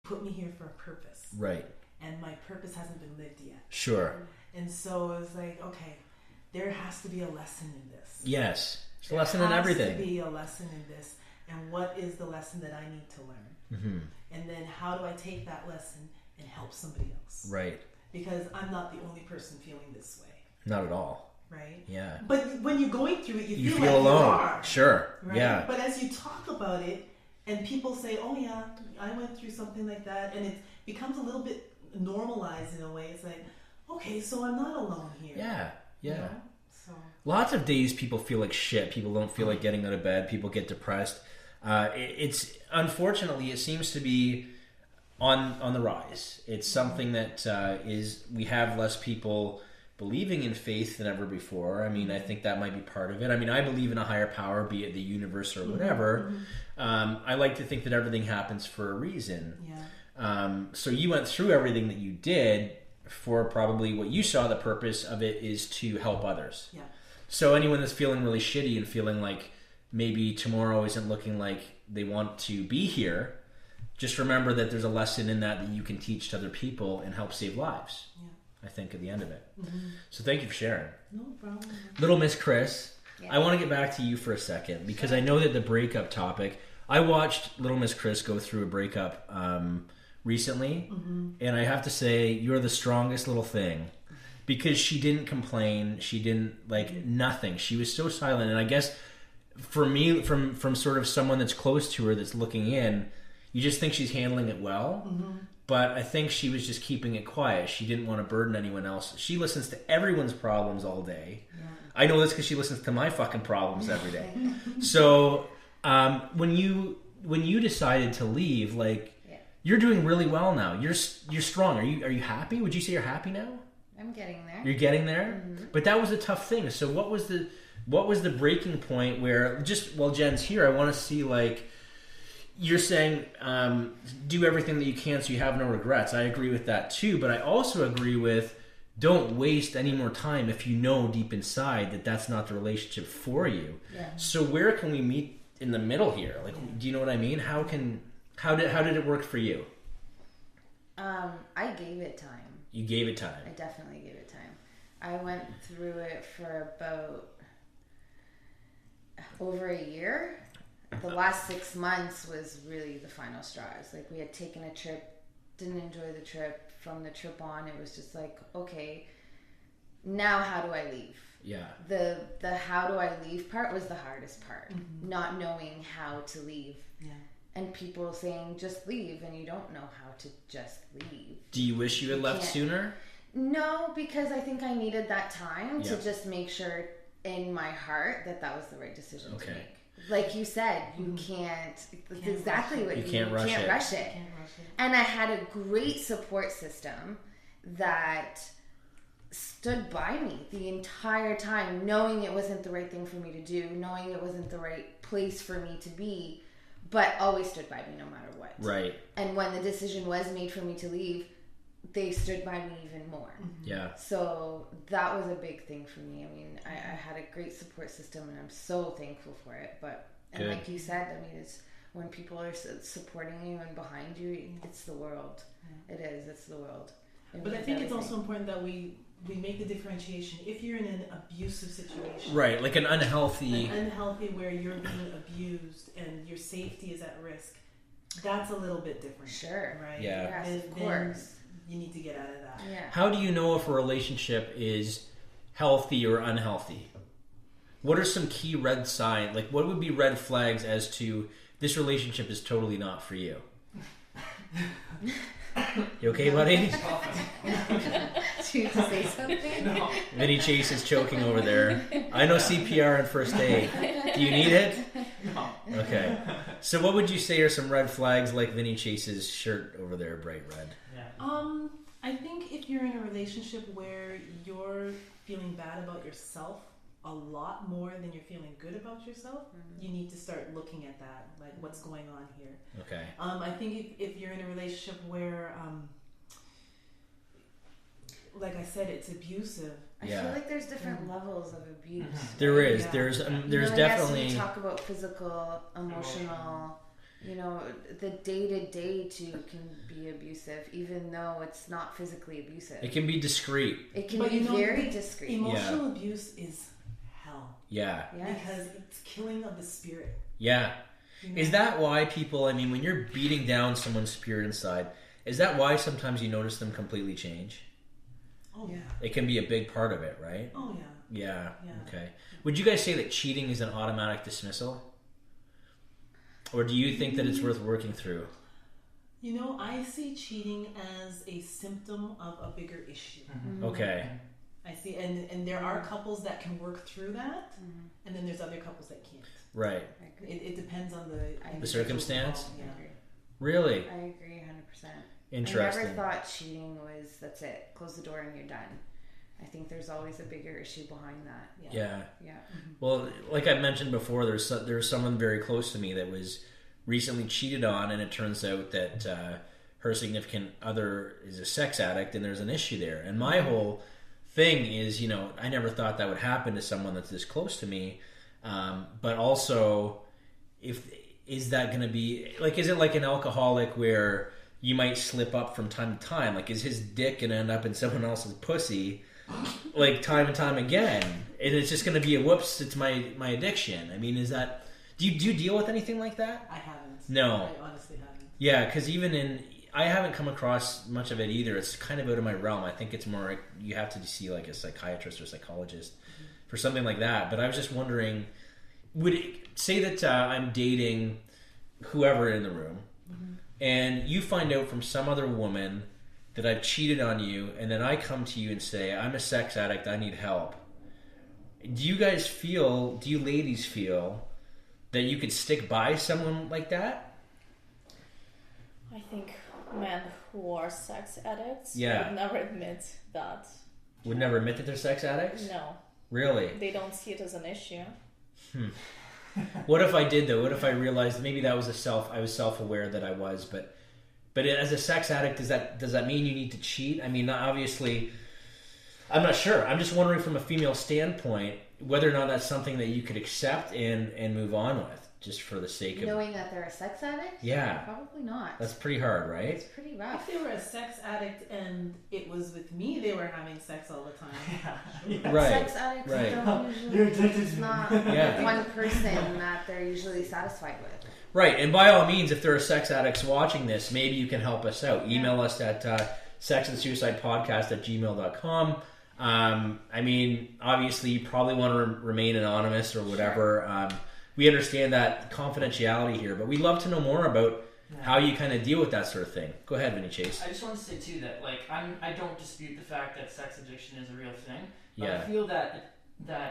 put me here for a purpose. Right. And my purpose hasn't been lived yet. Sure. And so it was like, okay, there has to be a lesson in this. Yes. There's a lesson in everything. There has to be a lesson in this. And what is the lesson that I need to learn? Mm-hmm. And then how do I take that lesson and help somebody else? Right. Because I'm not the only person feeling this way. Not at all. Right? Yeah. But when you're going through it, you feel like alone. you are. Sure. Right? Yeah. But as you talk about it, and people say, oh yeah, I went through something like that, and it becomes a little bit normalized in a way. It's like, okay, so I'm not alone here. Yeah. Yeah. You know? So. Lots of days people feel like shit. People don't feel like getting out of bed. People get depressed. It's unfortunately, it seems to be on the rise. It's something that we have less people believing in faith than ever before. I mean, I think that might be part of it. I mean, I believe in a higher power, be it the universe or whatever. I like to think that everything happens for a reason. Yeah. So you went through everything that you did for probably what you saw the purpose of it is to help others. Yeah. So anyone that's feeling really shitty and feeling like maybe tomorrow isn't looking like they want to be here, just remember that there's a lesson in that you can teach to other people and help save lives. Yeah. I think at the end of it. So thank you for sharing. No problem. Little Miss Chris, Yeah. I want to get back to you for a second because I know that the breakup topic, I watched Little Miss Chris go through a breakup recently, and I have to say you're the strongest little thing because she didn't complain, she didn't nothing. She was so silent, and I guess for me, from sort of someone that's close to her that's looking in, you just think she's handling it well. But I think she was just keeping it quiet. She didn't want to burden anyone else. She listens to everyone's problems all day. Yeah. I know this because she listens to my fucking problems every day. So when you decided to leave, you're doing really well now. You're strong. Are you happy? Would you say you're happy now? I'm getting there. You're getting there? But that was a tough thing. So what was the breaking point where while Jen's here, I want to see you're saying do everything that you can so you have no regrets. I agree with that too, but I also agree with don't waste any more time if you know deep inside that that's not the relationship for you. Yeah. So where can we meet in the middle here? Do you know what I mean? How did it work for you? I gave it time. You gave it time. I definitely gave it time. I went through it for about over a year. The last 6 months was really the final straws. We had taken a trip, didn't enjoy the trip. From the trip on, it was just okay, now how do I leave? Yeah. The how do I leave part was the hardest part. Not knowing how to leave. Yeah. And people saying just leave, and you don't know how to just leave. Do you wish you had left sooner? No, because I think I needed that time to just make sure in my heart that was the right decision to make. Like you said, you can't. That's exactly what you can't rush it. And I had a great support system that stood by me the entire time, knowing it wasn't the right thing for me to do, knowing it wasn't the right place for me to be, but always stood by me no matter what. Right. And when the decision was made for me to leave, they stood by me even more. Yeah. So that was a big thing for me. I mean, I had a great support system, and I'm so thankful for it. And like you said, I mean, it's when people are supporting you and behind you, it's the world. It is. It's the world. But I think it's also important that we make the differentiation. If you're in an abusive situation, right, like an unhealthy where you're being abused and your safety is at risk, that's a little bit different. Sure. Right. Yeah. Yes, of course. You need to get out of that. Yeah. How do you know if a relationship is healthy or unhealthy? What are some key red signs? What would be red flags as to this relationship is totally not for you? You okay, buddy? Do you have to say something? No. Vinny Chase is choking over there. I know CPR and first aid. Do you need it? No. Okay. So what would you say are some red flags like Vinny Chase's shirt over there, bright red? Yeah. I think if you're in a relationship where you're feeling bad about yourself a lot more than you're feeling good about yourself, you need to start looking at that, what's going on here. Okay. I think if you're in a relationship where, like I said, it's abusive. I feel like there's different levels of abuse. There is. Yeah. There's Yes, definitely. we talk about physical, emotional, You know, the day-to-day too can be abusive, even though it's not physically abusive. It can be discreet. It can be very discreet. Emotional abuse is hell. Yeah. Yes. Because it's killing of the spirit. Yeah. You know? Is that why people, I mean, when you're beating down someone's spirit inside, is that why sometimes you notice them completely change? Oh, yeah. It can be a big part of it, right? Oh, yeah. Yeah. Yeah. Okay. Would you guys say that cheating is an automatic dismissal? Or do you think that it's worth working through? You know, I see cheating as a symptom of a bigger issue. Mm-hmm. Okay. I see, and there are couples that can work through that, and then there's other couples that can't. Right. It depends on the circumstance? involved, I agree. Really? I agree 100%. Interesting. I never thought cheating was, that's it, close the door and you're done. I think there's always a bigger issue behind that. Yeah. Yeah. Well, like I mentioned before, there's someone very close to me that was recently cheated on, and it turns out that her significant other is a sex addict, and there's an issue there. And my whole thing is, you know, I never thought that would happen to someone that's this close to me. But also, is that going to be like? Is it like an alcoholic where you might slip up from time to time? Like, is his dick going to end up in someone else's pussy? Like time and time again, and it's just going to be a whoops. It's my addiction. I mean, is that? Do you deal with anything like that? I haven't. No, I honestly haven't. Yeah, because I haven't come across much of it either. It's kind of out of my realm. I think it's more you have to see like a psychiatrist or psychologist for something like that. But I was just wondering, would it say that I'm dating whoever in the room, and you find out from some other woman that I've cheated on you, and then I come to you and say, I'm a sex addict, I need help. Do you ladies feel that you could stick by someone like that? I think men who are sex addicts would never admit that. Would never admit that they're sex addicts? No. Really? They don't see it as an issue. What if I did though? What if I realized maybe that was I was self-aware that I was, but as a sex addict, does that mean you need to cheat? I mean, obviously, I'm not sure. I'm just wondering from a female standpoint whether or not that's something that you could accept and move on with, just for the sake of knowing that they're a sex addict. Yeah, probably not. That's pretty hard, right? It's pretty rough. If they were a sex addict and it was with me, they were having sex all the time. Yeah. Right. Sex addicts don't usually. It's not one person that they're usually satisfied with. Right, and by all means, if there are sex addicts watching this, maybe you can help us out. Email us at sexandsuicidepodcast@gmail.com. I mean, obviously, you probably want to remain anonymous or whatever. Sure. We understand that confidentiality here, but we'd love to know more about how you kind of deal with that sort of thing. Go ahead, Vinny Chase. I just want to say, too, that I don't dispute the fact that sex addiction is a real thing, but Yeah. I feel that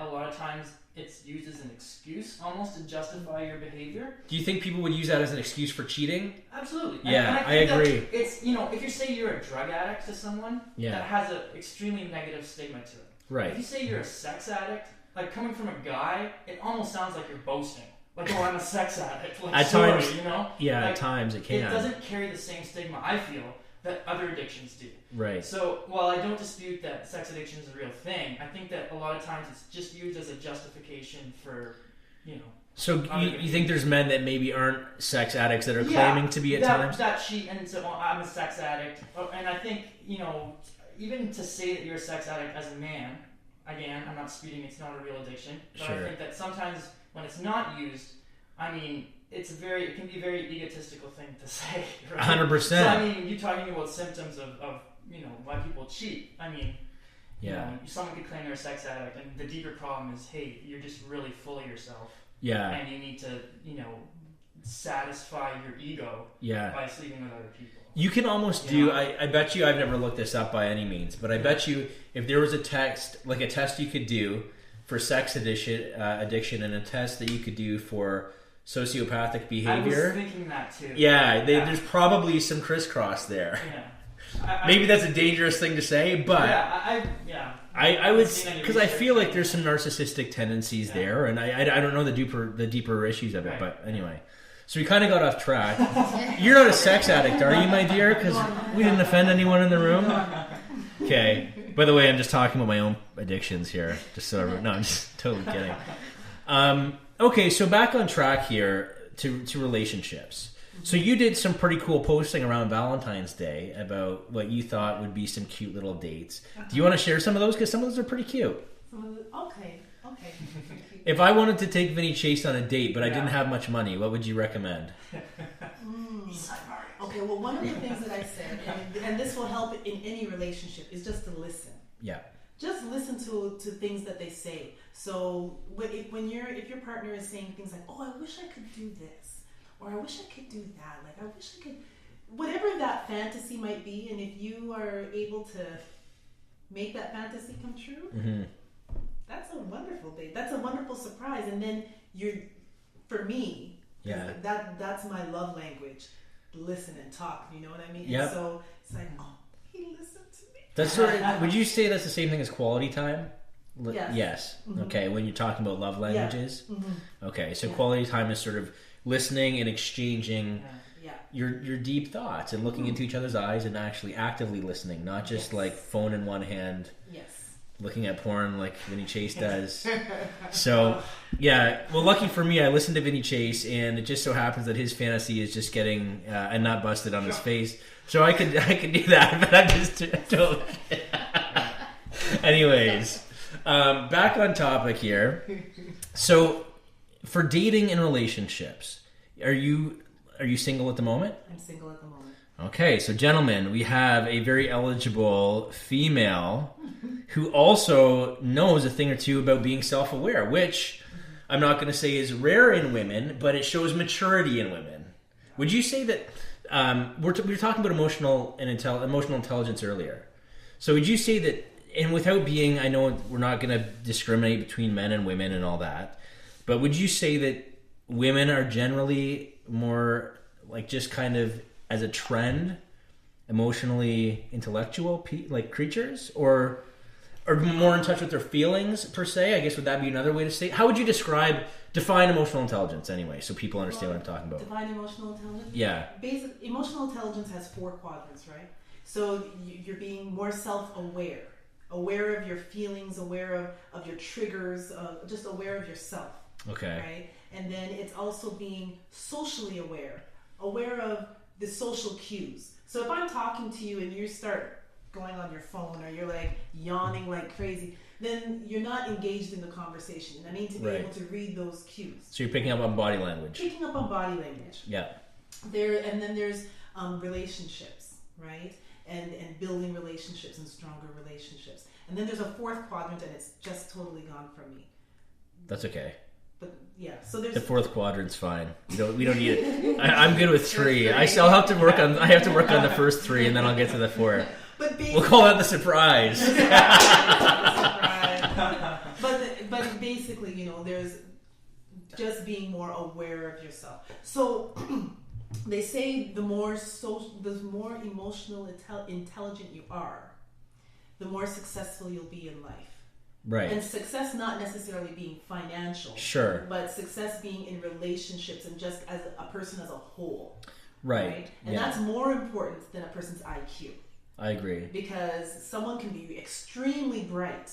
a lot of times it's used as an excuse almost to justify your behavior. Do you think people would use that as an excuse for cheating? Absolutely. Yeah, and I agree. It's, you know, if you say you're a drug addict to someone, Yeah. that has an extremely negative stigma to it. Right. If you say you're a sex addict, like coming from a guy, it almost sounds like you're boasting. Like, oh, I'm a sex addict. Like, at sorry, times, you know? Yeah, like, at times it can. It doesn't carry the same stigma, I feel, that other addictions do. Right. So, while I don't dispute that sex addiction is a real thing, I think that a lot of times it's just used as a justification for, you know. So you think there's men that maybe aren't sex addicts that are claiming to be at times? That cheat and so I'm a sex addict. And I think, you know, even to say that you're a sex addict as a man, again, I'm not disputing it's not a real addiction, but Sure. I think that sometimes when it's not used, I mean, it can be a very egotistical thing to say. Right? 100%. So, I mean, you're talking about symptoms of you know, why people cheat. I mean, you know, someone could claim they're a sex addict, and the deeper problem is, hey, you're just really full of yourself. Yeah. And you need to, you know, satisfy your ego by sleeping with other people. You can almost I bet you, I've never looked this up by any means, but I bet you if there was a test you could do for sex addiction and a test that you could do for sociopathic behavior. I was thinking that too. There's probably some crisscross there. Yeah. Maybe that's a dangerous thing to say, but I would, because I feel like there's some narcissistic tendencies there, and I don't know the deeper issues of it, but anyway. So we kind of got off track. You're not a sex addict, are you, my dear? Because we didn't offend anyone in the room. Okay. By the way, I'm just talking about my own addictions here. I'm just totally kidding. Okay, so back on track here to relationships. So you did some pretty cool posting around Valentine's Day about what you thought would be some cute little dates. Do you want to share some of those? Because some of those are pretty cute. Okay. If I wanted to take Vinny Chase on a date, but I didn't have much money, what would you recommend? Okay, well, one of the things that I said, and this will help in any relationship, is just to listen. Yeah. Just listen to things that they say. So if your partner is saying things like, "Oh, I wish I could do this," or "I wish I could do that," like "I wish I could," whatever that fantasy might be, and if you are able to make that fantasy come true, that's a wonderful date. That's a wonderful surprise. And then for me, that's my love language. Listen and talk. You know what I mean? Yep. And so it's like, oh, he listened to me. That's sort of, would you say that's the same thing as quality time? Yes. Yes. Mm-hmm. Okay. When you're talking about love languages. Yeah. Mm-hmm. Okay. So quality time is sort of listening and exchanging Yeah. your deep thoughts and looking into each other's eyes and actually actively listening, not just like phone in one hand. Yes. Looking at porn like Vinny Chase does. So, yeah. Well, lucky for me, I listened to Vinny Chase, and it just so happens that his fantasy is just getting a nut busted on his face. So I could do that, but I'm just totally. Anyways, back on topic here. So, for dating and relationships, are you single at the moment? I'm single at the moment. Okay, so gentlemen, we have a very eligible female who also knows a thing or two about being self-aware, which I'm not going to say is rare in women, but it shows maturity in women. Would you say that we were talking about emotional intelligence earlier? So would you say that, and without being, I know we're not going to discriminate between men and women and all that, but would you say that women are generally more like just kind of as a trend, emotionally intellectual like creatures, or more in touch with their feelings per se? I guess would that be another way to say it? How would you define emotional intelligence anyway, so people understand what I'm talking about? Define emotional intelligence? Yeah. Emotional intelligence has 4 quadrants, right? So you're being more self-aware, aware of your feelings, aware of your triggers, just aware of yourself. Okay. Right? And then it's also being socially aware of the social cues. So if I'm talking to you and you start going on your phone or you're like yawning like crazy, then you're not engaged in the conversation. And I need to be able to read those cues. So you're picking up on body language. Picking up on body language. Yeah. And then there's relationships, right? And building relationships and stronger relationships. And then there's a 4th quadrant, and it's just totally gone from me. That's okay. But yeah, so there's the 4th quadrant's fine. We don't need it. I'm good with 3. I have to work on the first 3, and then I'll get to the 4th. But we'll call that the surprise. But basically, there's just being more aware of yourself. So they say the more emotional intelligent you are, the more successful you'll be in life. Right. And success not necessarily being financial. Sure. But success being in relationships and just as a person as a whole. Right. And that's more important than a person's IQ. I agree. Because someone can be extremely bright,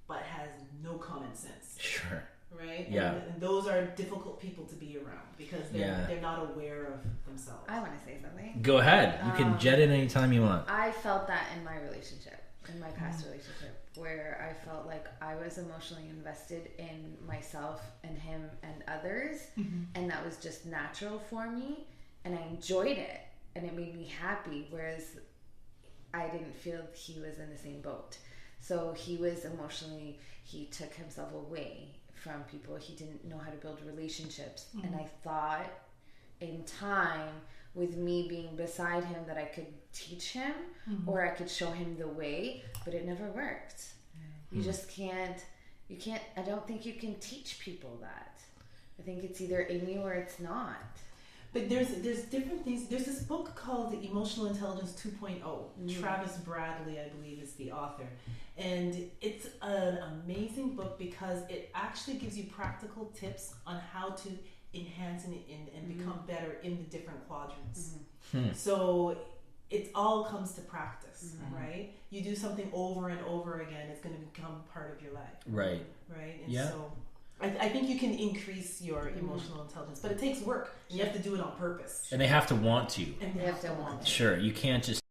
but has no common sense. Sure. Right? Yeah. And those are difficult people to be around because they're not aware of themselves. I want to say something. Go ahead. You can jet in anytime you want. I felt that in my relationship, in my past relationship, where I felt like I was emotionally invested in myself and him and others, and that was just natural for me, and I enjoyed it, and it made me happy, whereas I didn't feel he was in the same boat. So he took himself away from people. He didn't know how to build relationships, and I thought in time, with me being beside him, that I could teach him or I could show him the way, but it never worked. You just can't, I don't think you can teach people that. I think it's either in you or it's not. But there's different things. There's this book called Emotional Intelligence 2.0. Travis Bradley, I believe, is the author. And it's an amazing book because it actually gives you practical tips on how to enhance and become better in the different quadrants. So it all comes to practice, right? You do something over and over again, it's going to become part of your life. Right. Right? And yeah. so I think you can increase your emotional intelligence, but it takes work. You have to do it on purpose. And they have to want to. And they have to want to. Sure, you can't just